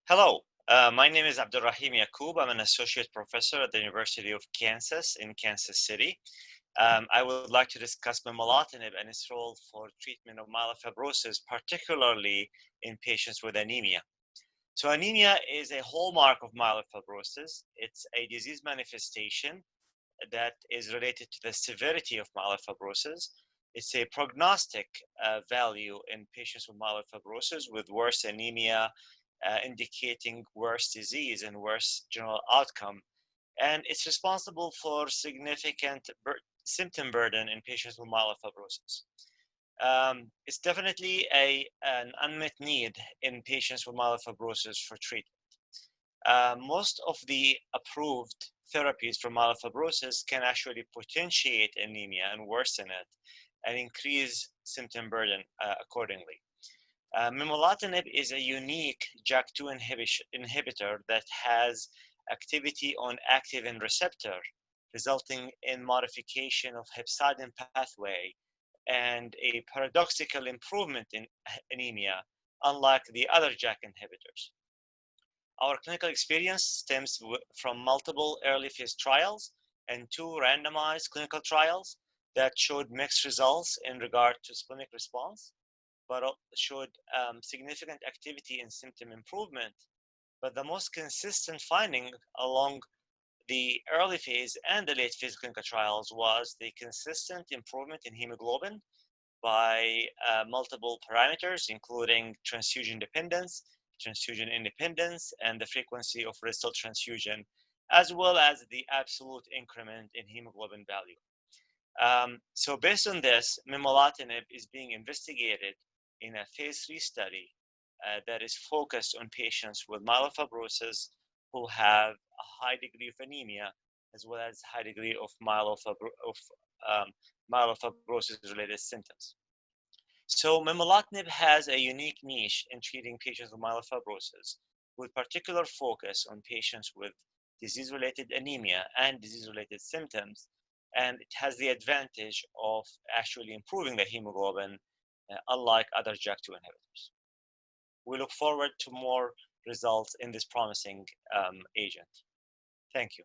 Hello, my name is Abdulraheem Yacoub. I'm an associate professor at the University of Kansas in Kansas City. I would like to discuss momelotinib and its role for treatment of myelofibrosis, particularly in patients with anemia. So anemia is a hallmark of myelofibrosis. It's a disease manifestation that is related to the severity of myelofibrosis. It's a prognostic value in patients with myelofibrosis with worse anemia, indicating worse disease and worse general outcome. And it's responsible for significant symptom burden in patients with myelofibrosis. It's definitely an unmet need in patients with myelofibrosis for treatment. Most of the approved therapies for myelofibrosis can actually potentiate anemia and worsen it and increase symptom burden accordingly. Momelotinib is a unique JAK2 inhibitor that has activity on activin receptor, resulting in modification of hepcidin pathway and a paradoxical improvement in anemia, unlike the other JAK inhibitors. Our clinical experience stems from multiple early phase trials and 2 randomized clinical trials that showed mixed results in regard to splenic response, but showed significant activity in symptom improvement. But the most consistent finding along the early phase and the late phase clinical trials was the consistent improvement in hemoglobin by multiple parameters, including transfusion dependence, transfusion independence, and the frequency of wrist transfusion, as well as the absolute increment in hemoglobin value. So based on this, momelotinib is being investigated in a phase 3 study that is focused on patients with myelofibrosis who have a high degree of anemia, as well as high degree of myelofibrosis-related symptoms. So momelotinib has a unique niche in treating patients with myelofibrosis, with particular focus on patients with disease-related anemia and disease-related symptoms, and it has the advantage of actually improving the hemoglobin, unlike other JAK2 inhibitors. We look forward to more results in this promising agent. Thank you.